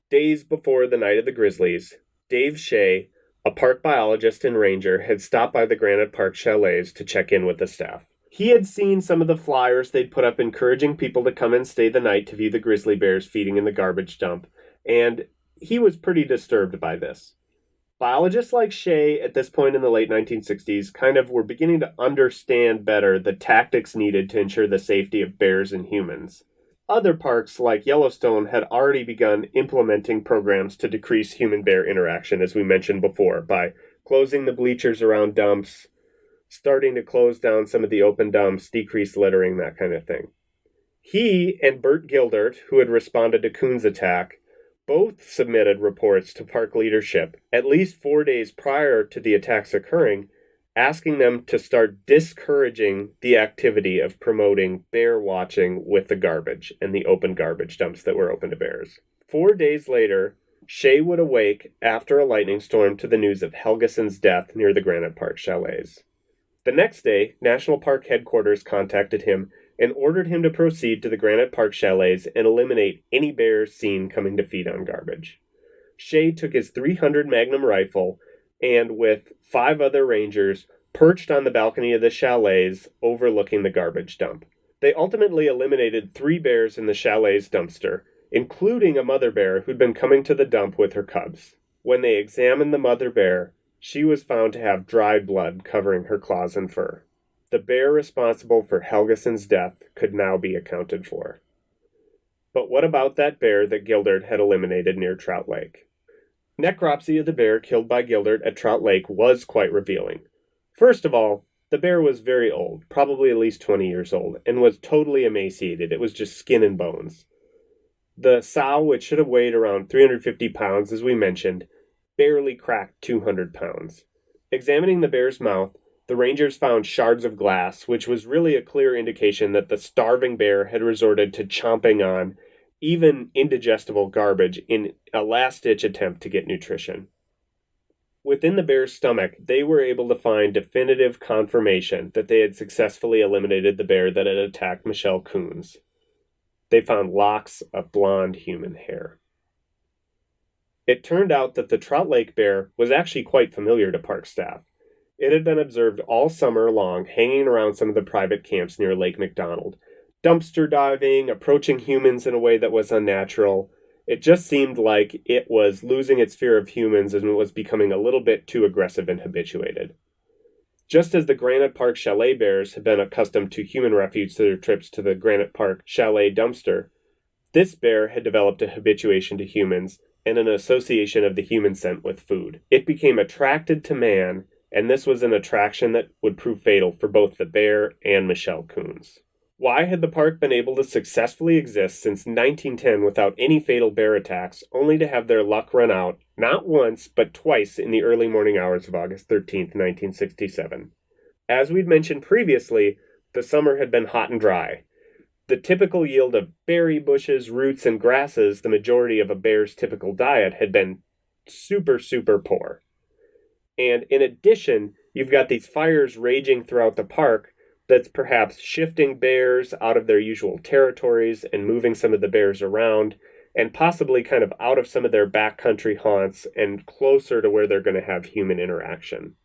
Days before the night of the Grizzlies, Dave Shea, a park biologist and ranger, had stopped by the Granite Park chalets to check in with the staff. He had seen some of the flyers they'd put up encouraging people to come and stay the night to view the grizzly bears feeding in the garbage dump, and he was pretty disturbed by this. Biologists like Shea at this point in the late 1960s kind of were beginning to understand better the tactics needed to ensure the safety of bears and humans. Other parks like Yellowstone had already begun implementing programs to decrease human bear interaction, as we mentioned before, by closing the bleachers around dumps, starting to close down some of the open dumps, decrease littering, that kind of thing. He and Bert Gildert, who had responded to Coon's attack, both submitted reports to park leadership at least 4 days prior to the attacks occurring, asking them to start discouraging the activity of promoting bear watching with the garbage and the open garbage dumps that were open to bears. 4 days later, Shea would awake after a lightning storm to the news of Helgeson's death near the Granite Park chalets. The next day, National Park headquarters contacted him and ordered him to proceed to the Granite Park chalets and eliminate any bears seen coming to feed on garbage. Shea took his .300 Magnum rifle and, with 5 other rangers, perched on the balcony of the chalets overlooking the garbage dump. They ultimately eliminated 3 bears in the chalet's dumpster, including a mother bear who'd been coming to the dump with her cubs. When they examined the mother bear, she was found to have dried blood covering her claws and fur. The bear responsible for Helgeson's death could now be accounted for. But what about that bear that Gildert had eliminated near Trout Lake? Necropsy of the bear killed by Gildert at Trout Lake was quite revealing. First of all, the bear was very old, probably at least 20 years old, and was totally emaciated. It was just skin and bones. The sow, which should have weighed around 350 pounds, as we mentioned, barely cracked 200 pounds. Examining the bear's mouth, the rangers found shards of glass, which was really a clear indication that the starving bear had resorted to chomping on even indigestible garbage in a last-ditch attempt to get nutrition. Within the bear's stomach, they were able to find definitive confirmation that they had successfully eliminated the bear that had attacked Michelle Coons. They found locks of blonde human hair. It turned out that the Trout Lake bear was actually quite familiar to park staff. It had been observed all summer long hanging around some of the private camps near Lake McDonald, dumpster diving, approaching humans in a way that was unnatural. It just seemed like it was losing its fear of humans and was becoming a little bit too aggressive and habituated. Just as the Granite Park chalet bears had been accustomed to human refuge to their trips to the Granite Park chalet dumpster, this bear had developed a habituation to humans and an association of the human scent with food. It became attracted to man, and this was an attraction that would prove fatal for both the bear and Michelle Coons. Why had the park been able to successfully exist since 1910 without any fatal bear attacks, only to have their luck run out, not once, but twice in the early morning hours of August 13th, 1967? As we'd mentioned previously, the summer had been hot and dry. The typical yield of berry bushes, roots, and grasses, the majority of a bear's typical diet, had been super poor. And in addition, you've got these fires raging throughout the park that's perhaps shifting bears out of their usual territories and moving some of the bears around and possibly kind of out of some of their backcountry haunts and closer to where they're going to have human interaction.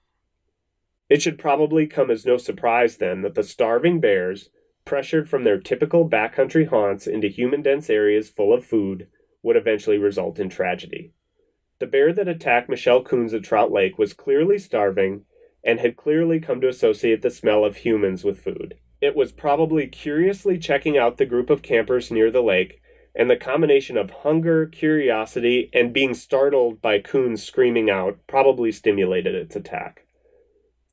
It should probably come as no surprise then that the starving bears, pressured from their typical backcountry haunts into human-dense areas full of food, would eventually result in tragedy. The bear that attacked Michelle Coons at Trout Lake was clearly starving and had clearly come to associate the smell of humans with food. It was probably curiously checking out the group of campers near the lake, and the combination of hunger, curiosity, and being startled by Coons screaming out probably stimulated its attack.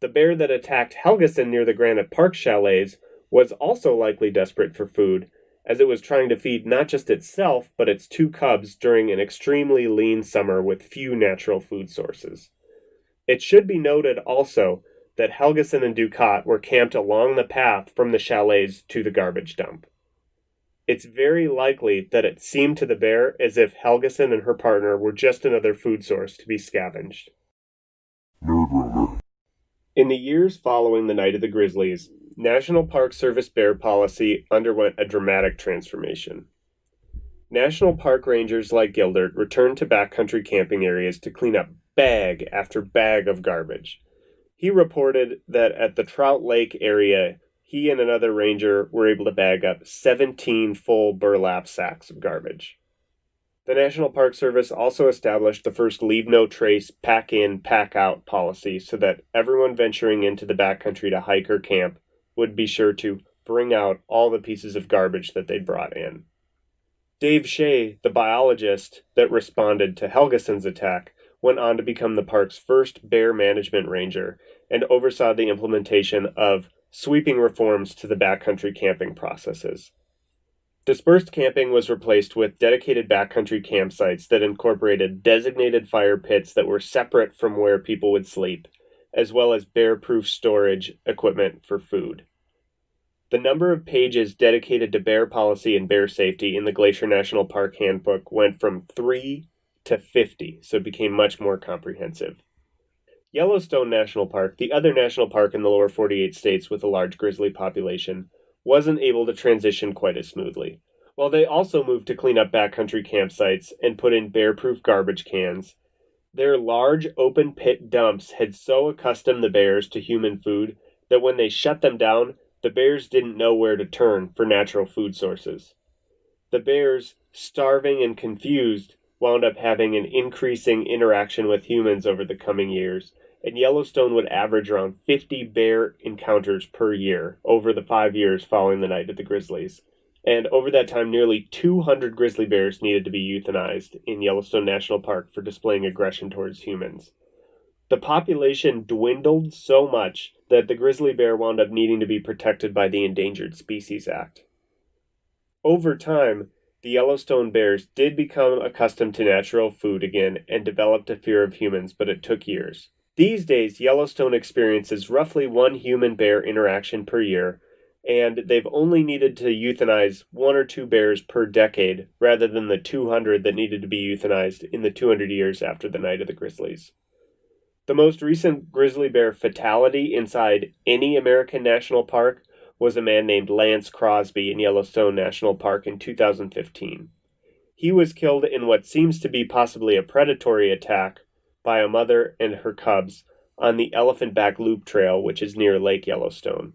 The bear that attacked Helgeson near the Granite Park chalets was also likely desperate for food, as it was trying to feed not just itself, but its 2 cubs during an extremely lean summer with few natural food sources. It should be noted also that Helgeson and Ducat were camped along the path from the chalets to the garbage dump. It's very likely that it seemed to the bear as if Helgeson and her partner were just another food source to be scavenged. In the years following the night of the Grizzlies, National Park Service bear policy underwent a dramatic transformation. National park rangers like Gildert returned to backcountry camping areas to clean up bag after bag of garbage. He reported that at the Trout Lake area, he and another ranger were able to bag up 17 full burlap sacks of garbage. The National Park Service also established the first leave no trace, pack in, pack out policy so that everyone venturing into the backcountry to hike or camp would be sure to bring out all the pieces of garbage that they'd brought in. Dave Shea, the biologist that responded to Helgeson's attack, went on to become the park's first bear management ranger and oversaw the implementation of sweeping reforms to the backcountry camping processes. Dispersed camping was replaced with dedicated backcountry campsites that incorporated designated fire pits that were separate from where people would sleep, as well as bear-proof storage equipment for food. The number of pages dedicated to bear policy and bear safety in the Glacier National Park Handbook went from 3 to 50, so it became much more comprehensive. Yellowstone National Park, the other national park in the lower 48 states with a large grizzly population, wasn't able to transition quite as smoothly. While they also moved to clean up backcountry campsites and put in bear-proof garbage cans, their large open pit dumps had so accustomed the bears to human food that when they shut them down, the bears didn't know where to turn for natural food sources. The bears, starving and confused, wound up having an increasing interaction with humans over the coming years, and Yellowstone would average around 50 bear encounters per year over the 5 years following the night of the Grizzlies. And over that time, nearly 200 grizzly bears needed to be euthanized in Yellowstone National Park for displaying aggression towards humans. The population dwindled so much that the grizzly bear wound up needing to be protected by the Endangered Species Act. Over time, the Yellowstone bears did become accustomed to natural food again and developed a fear of humans, but it took years. These days, Yellowstone experiences roughly one human-bear interaction per year, and they've only needed to euthanize 1 or 2 bears per decade, rather than the 200 that needed to be euthanized in the 200 years after the night of the Grizzlies. The most recent grizzly bear fatality inside any American national park was a man named Lance Crosby in Yellowstone National Park in 2015. He was killed in what seems to be possibly a predatory attack by a mother and her cubs on the Elephant Back Loop Trail, which is near Lake Yellowstone.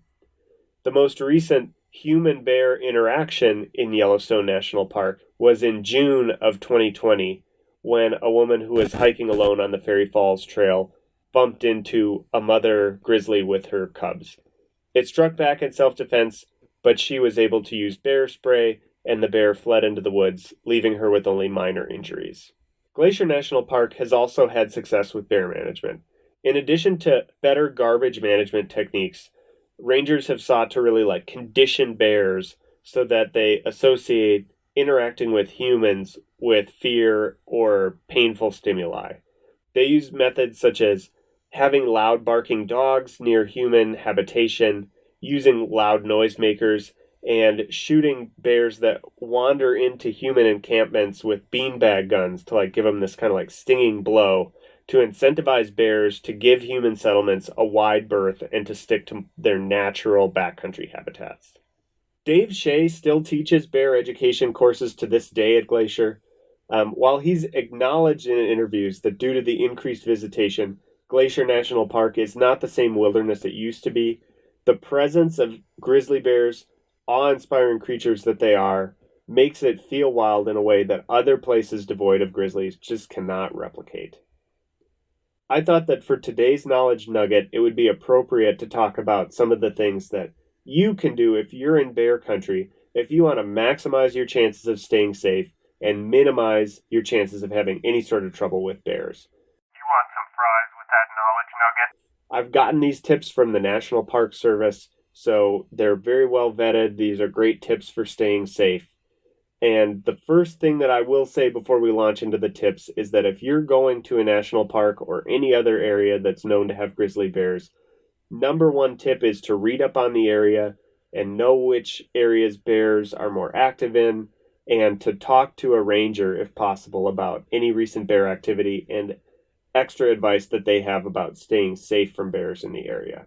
The most recent human-bear interaction in Yellowstone National Park was in June of 2020, when a woman who was hiking alone on the Fairy Falls Trail bumped into a mother grizzly with her cubs. It struck back in self-defense, but she was able to use bear spray, and the bear fled into the woods, leaving her with only minor injuries. Glacier National Park has also had success with bear management. In addition to better garbage management techniques, rangers have sought to really condition bears so that they associate interacting with humans with fear or painful stimuli. They use methods such as having loud barking dogs near human habitation, using loud noisemakers, and shooting bears that wander into human encampments with beanbag guns to give them this kind of stinging blow to incentivize bears to give human settlements a wide berth and to stick to their natural backcountry habitats. Dave Shea still teaches bear education courses to this day at Glacier. While he's acknowledged in interviews that due to the increased visitation, Glacier National Park is not the same wilderness it used to be, the presence of grizzly bears, awe-inspiring creatures that they are, makes it feel wild in a way that other places devoid of grizzlies just cannot replicate. I thought that for today's knowledge nugget, it would be appropriate to talk about some of the things that you can do if you're in bear country, if you want to maximize your chances of staying safe and minimize your chances of having any sort of trouble with bears. You want some fries with that knowledge nugget? I've gotten these tips from the National Park Service, so they're very well vetted. These are great tips for staying safe. And the first thing that I will say before we launch into the tips is that if you're going to a national park or any other area that's known to have grizzly bears, number one tip is to read up on the area and know which areas bears are more active in, and to talk to a ranger if possible about any recent bear activity and extra advice that they have about staying safe from bears in the area.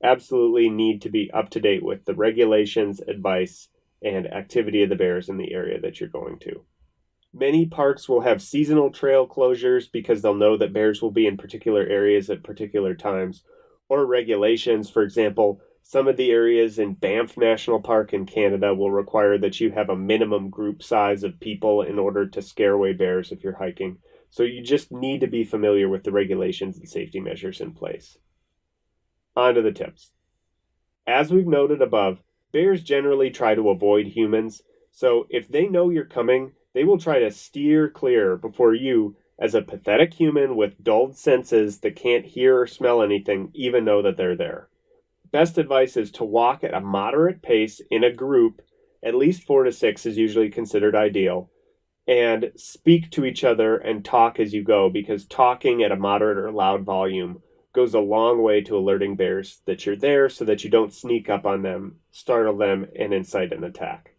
Absolutely need to be up to date with the regulations, advice, and activity of the bears in the area that you're going to. Many parks will have seasonal trail closures because they'll know that bears will be in particular areas at particular times, or regulations. For example, some of the areas in Banff National Park in Canada will require that you have a minimum group size of people in order to scare away bears if you're hiking. So you just need to be familiar with the regulations and safety measures in place. On to the tips. As we've noted above, bears generally try to avoid humans, so if they know you're coming, they will try to steer clear before you, as a pathetic human with dulled senses that can't hear or smell anything, even know that they're there. Best advice is to walk at a moderate pace in a group, at least 4 to 6 is usually considered ideal, and speak to each other and talk as you go, because talking at a moderate or loud volume goes a long way to alerting bears that you're there so that you don't sneak up on them, startle them, and incite an attack.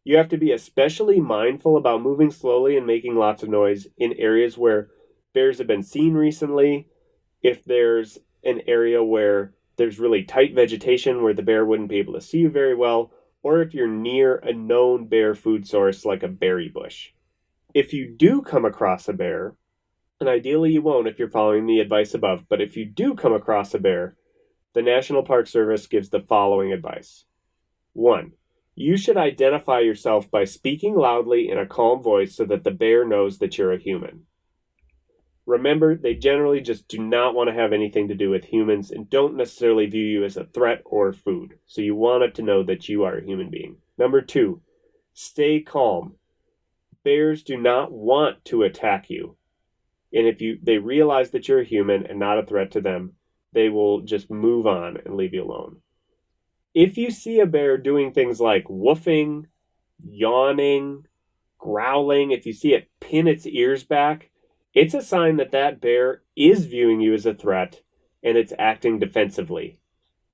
You have to be especially mindful about moving slowly and making lots of noise in areas where bears have been seen recently. If there's an area where there's really tight vegetation where the bear wouldn't be able to see you very well, or if you're near a known bear food source like a berry bush. If you do come across a bear, and ideally you won't if you're following the advice above, but if you do come across a bear, the National Park Service gives the following advice. 1. You should identify yourself by speaking loudly in a calm voice so that the bear knows that you're a human. Remember, they generally just do not want to have anything to do with humans and don't necessarily view you as a threat or food, so you want it to know that you are a human being. Number 2, stay calm. Bears do not want to attack you. And if they realize that you're a human and not a threat to them, they will just move on and leave you alone. If you see a bear doing things like woofing, yawning, growling, if you see it pin its ears back, it's a sign that that bear is viewing you as a threat and it's acting defensively.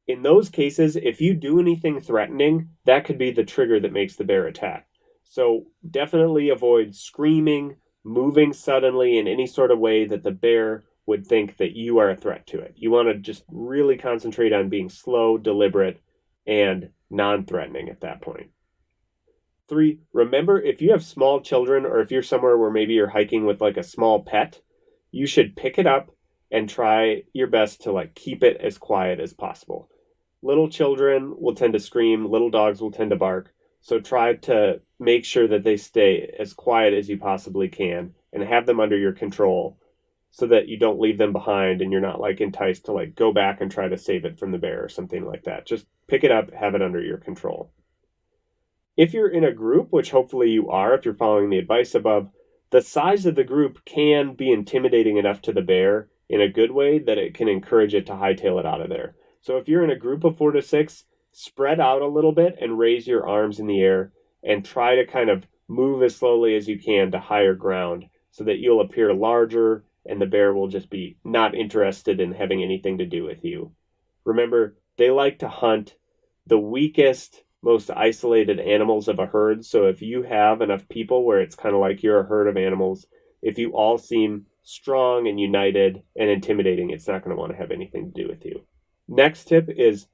In those cases, if you do anything threatening, that could be the trigger that makes the bear attack. So definitely avoid screaming, moving suddenly in any sort of way that the bear would think that you are a threat to it. You want to just really concentrate on being slow, deliberate, and non-threatening at that point. 3, remember, if you have small children or if you're somewhere where maybe you're hiking with like a small pet, you should pick it up and try your best to like keep it as quiet as possible. Little children will tend to scream, little dogs will tend to bark, so try to make sure that they stay as quiet as you possibly can and have them under your control so that you don't leave them behind and you're not like enticed to like go back and try to save it from the bear or something like that. Just pick it up, have it under your control. If you're in a group, which hopefully you are if you're following the advice above, the size of the group can be intimidating enough to the bear in a good way that it can encourage it to hightail it out of there. So if you're in a group of 4 to 6, spread out a little bit and raise your arms in the air and try to kind of move as slowly as you can to higher ground so that you'll appear larger and the bear will just be not interested in having anything to do with you. Remember, they like to hunt the weakest, most isolated animals of a herd. So if you have enough people where it's kind of like you're a herd of animals, if you all seem strong and united and intimidating, it's not going to want to have anything to do with you. Next tip is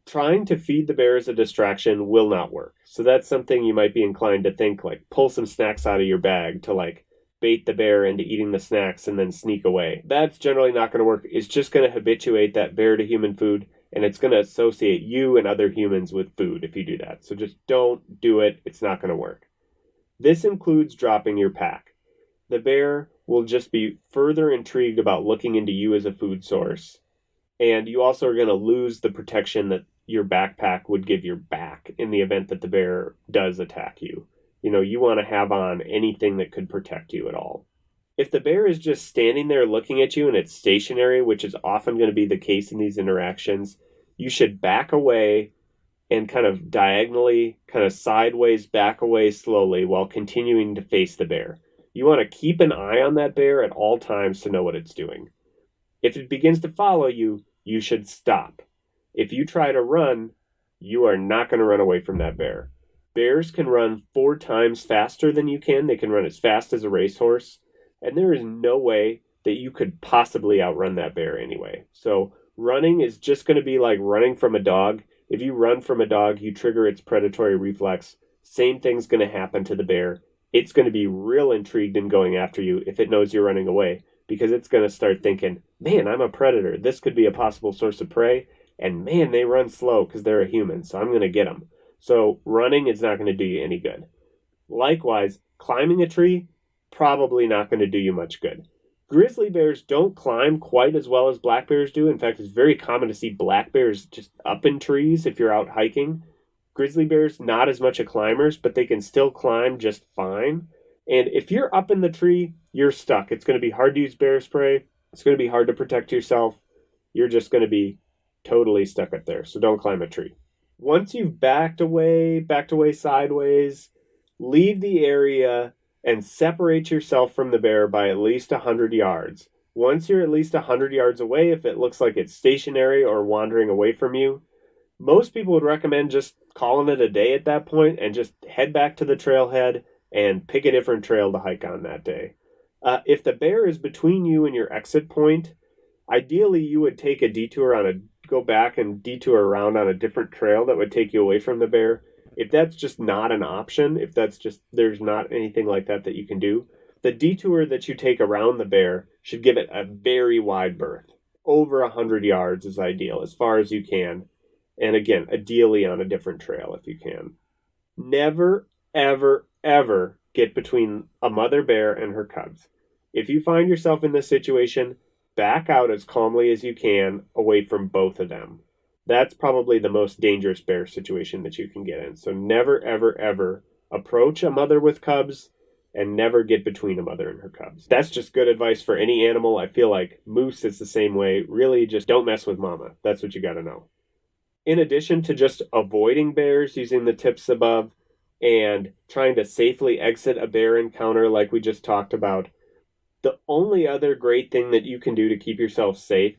trying to feed the bear as a distraction will not work. So that's something you might be inclined to think, like pull some snacks out of your bag to like bait the bear into eating the snacks and then sneak away. That's generally not going to work. It's just going to habituate that bear to human food, and it's going to associate you and other humans with food if you do that. So just don't do it. It's not going to work. This includes dropping your pack. The bear will just be further intrigued about looking into you as a food source. And you also are going to lose the protection that your backpack would give your back in the event that the bear does attack you. You know, you want to have on anything that could protect you at all. If the bear is just standing there looking at you and it's stationary, which is often going to be the case in these interactions, you should back away and kind of diagonally, kind of sideways back away slowly while continuing to face the bear. You want to keep an eye on that bear at all times to know what it's doing. If it begins to follow you, you should stop. If you try to run, you are not going to run away from that bear. Bears can run 4 times faster than you can. They can run as fast as a racehorse. And there is no way that you could possibly outrun that bear anyway. So running is just going to be like running from a dog. If you run from a dog, you trigger its predatory reflex. Same thing's going to happen to the bear. it's going to be real intrigued in going after you if it knows you're running away, because it's going to start thinking, man, I'm a predator. This could be a possible source of prey. And man, they run slow because they're a human, so I'm going to get them. So running is not going to do you any good. Likewise, climbing a tree, probably not going to do you much good. Grizzly bears don't climb quite as well as black bears do. In fact, it's very common to see black bears just up in trees if you're out hiking. Grizzly bears, not as much of climbers, but they can still climb just fine. And if you're up in the tree, you're stuck. It's going to be hard to use bear spray. It's going to be hard to protect yourself. You're just going to be totally stuck up there. So don't climb a tree. Once you've backed away sideways, leave the area and separate yourself from the bear by at least 100 yards. Once you're at least 100 yards away, if it looks like it's stationary or wandering away from you, most people would recommend just calling it a day at that point and just head back to the trailhead and pick a different trail to hike on that day. If the bear is between you and your exit point, ideally you would take a detour go back and detour around on a different trail that would take you away from the bear. If that's just not an option, if that's just, there's not anything like that you can do, the detour that you take around the bear should give it a very wide berth. Over 100 yards is ideal, as far as you can. And again, ideally on a different trail if you can. Never, ever, ever get between a mother bear and her cubs. If you find yourself in this situation, back out as calmly as you can away from both of them. That's probably the most dangerous bear situation that you can get in. So never, ever, ever approach a mother with cubs and never get between a mother and her cubs. That's just good advice for any animal. I feel like moose is the same way. Really, just don't mess with mama. That's what you got to know. In addition to just avoiding bears using the tips above and trying to safely exit a bear encounter like we just talked about, the only other great thing that you can do to keep yourself safe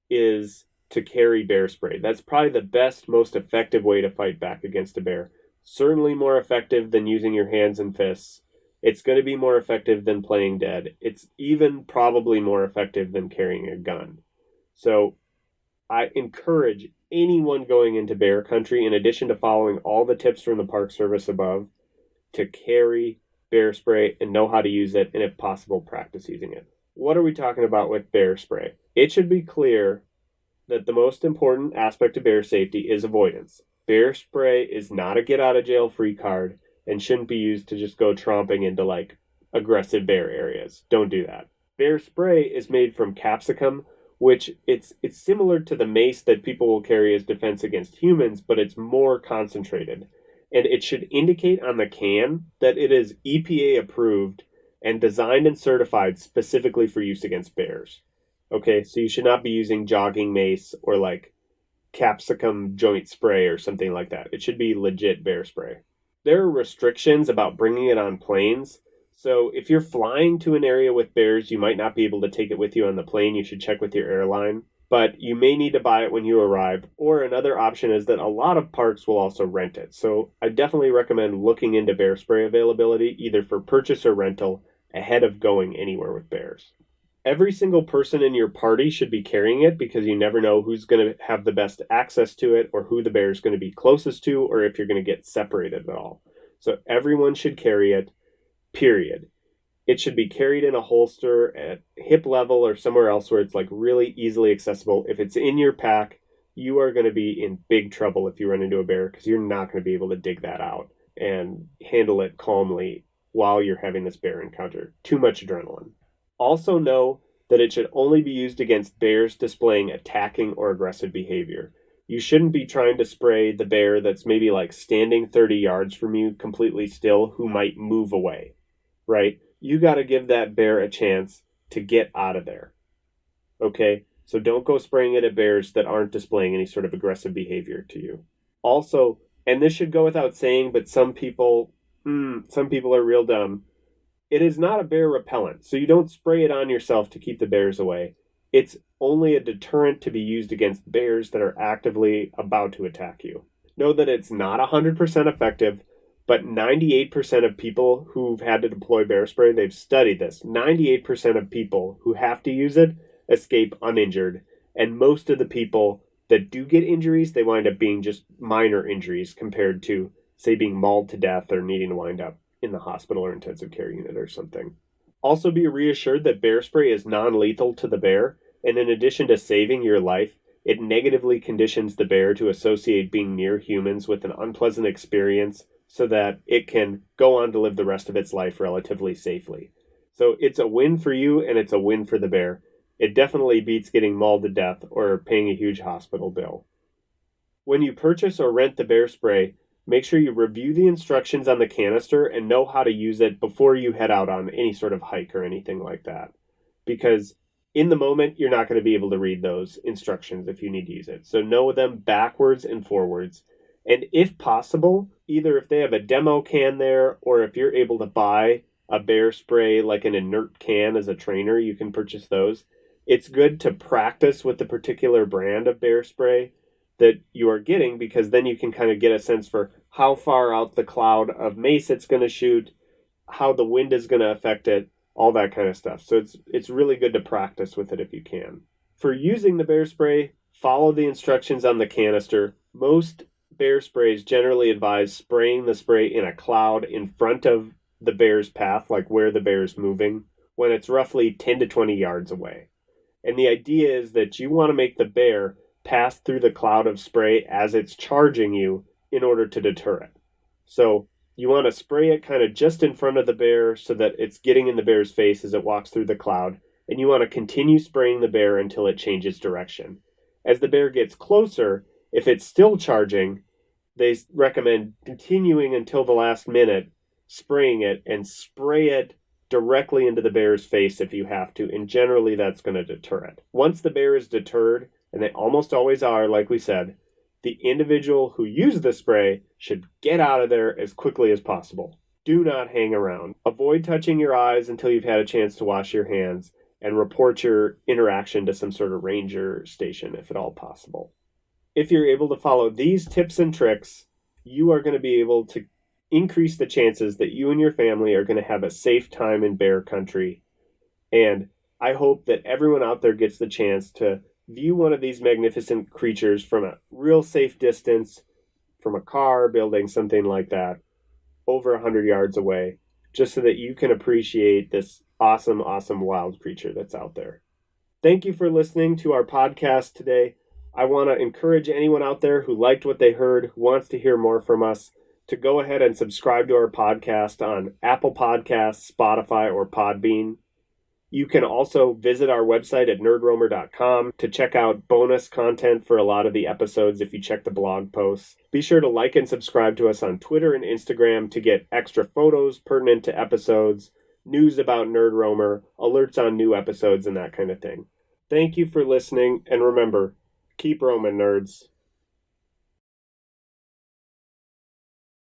is to carry bear spray. That's probably the best, most effective way to fight back against a bear. Certainly more effective than using your hands and fists. It's going to be more effective than playing dead. It's even probably more effective than carrying a gun. So I encourage anyone going into bear country, in addition to following all the tips from the Park Service above, to carry bear spray and know how to use it, and if possible, practice using it. What are we talking about with bear spray? It should be clear that the most important aspect of bear safety is avoidance. Bear spray is not a get out of jail free card and shouldn't be used to just go tromping into like aggressive bear areas. Don't do that. Bear spray is made from capsicum, which it's similar to the mace that people will carry as defense against humans, but it's more concentrated. And it should indicate on the can that it is EPA approved and designed and certified specifically for use against bears. Okay, so you should not be using jogging mace or like capsicum joint spray or something like that. It should be legit bear spray. There are restrictions about bringing it on planes. So if you're flying to an area with bears, you might not be able to take it with you on the plane. You should check with your airline. But you may need to buy it when you arrive. Or another option is that a lot of parks will also rent it. So I definitely recommend looking into bear spray availability, either for purchase or rental, ahead of going anywhere with bears. Every single person in your party should be carrying it, because you never know who's going to have the best access to it or who the bear is going to be closest to, or if you're going to get separated at all. So everyone should carry it, period. It should be carried in a holster at hip level or somewhere else where it's like really easily accessible. If it's in your pack, you are going to be in big trouble if you run into a bear, because you're not going to be able to dig that out and handle it calmly while you're having this bear encounter. Too much adrenaline. Also know that it should only be used against bears displaying attacking or aggressive behavior. You shouldn't be trying to spray the bear that's maybe like standing 30 yards from you completely still, who might move away, right? You got to give that bear a chance to get out of there. Okay? So don't go spraying it at bears that aren't displaying any sort of aggressive behavior to you. Also, and this should go without saying, but some people are real dumb. It is not a bear repellent, so you don't spray it on yourself to keep the bears away. It's only a deterrent to be used against bears that are actively about to attack you. Know that it's not 100% effective, but 98% of people who've had to deploy bear spray, they've studied this, 98% of people who have to use it escape uninjured. And most of the people that do get injuries, they wind up being just minor injuries compared to, say, being mauled to death or needing to wind up. in the hospital or intensive care unit or something. Also be reassured that bear spray is non-lethal to the bear, and in addition to saving your life, it negatively conditions the bear to associate being near humans with an unpleasant experience so that it can go on to live the rest of its life relatively safely. So it's a win for you and it's a win for the bear. It definitely beats getting mauled to death or paying a huge hospital bill. When you purchase or rent the bear spray, make sure you review the instructions on the canister and know how to use it before you head out on any sort of hike or anything like that. Because in the moment, you're not going to be able to read those instructions if you need to use it. So know them backwards and forwards. And if possible, either if they have a demo can there or if you're able to buy a bear spray like an inert can as a trainer, you can purchase those. It's good to practice with the particular brand of bear spray that you are getting, because then you can kind of get a sense for how far out the cloud of mace it's going to shoot, how the wind is going to affect it, all that kind of stuff. So it's really good to practice with it if you can. For using the bear spray, follow the instructions on the canister. Most bear sprays generally advise spraying the spray in a cloud in front of the bear's path, like where the bear is moving, when it's roughly 10 to 20 yards away. And the idea is that you want to make the bear pass through the cloud of spray as it's charging you in order to deter it. So you want to spray it kind of just in front of the bear so that it's getting in the bear's face as it walks through the cloud, and you want to continue spraying the bear until it changes direction. As the bear gets closer, if it's still charging, they recommend continuing until the last minute, spraying it, and spray it directly into the bear's face if you have to, and generally that's going to deter it. Once the bear is deterred, and they almost always are, like we said, the individual who used the spray should get out of there as quickly as possible. Do not hang around. Avoid touching your eyes until you've had a chance to wash your hands, and report your interaction to some sort of ranger station if at all possible. If you're able to follow these tips and tricks, you are going to be able to increase the chances that you and your family are going to have a safe time in bear country. And I hope that everyone out there gets the chance to view one of these magnificent creatures from a real safe distance, from a car, building, something like that, over 100 yards away, just so that you can appreciate this awesome, awesome wild creature that's out there. Thank you for listening to our podcast today. I want to encourage anyone out there who liked what they heard, who wants to hear more from us, to go ahead and subscribe to our podcast on Apple Podcasts, Spotify, or Podbean. You can also visit our website at nerdroamer.com to check out bonus content for a lot of the episodes if you check the blog posts. Be sure to like and subscribe to us on Twitter and Instagram to get extra photos pertinent to episodes, news about Nerd Roamer, alerts on new episodes, and that kind of thing. Thank you for listening, and remember, keep roaming, nerds.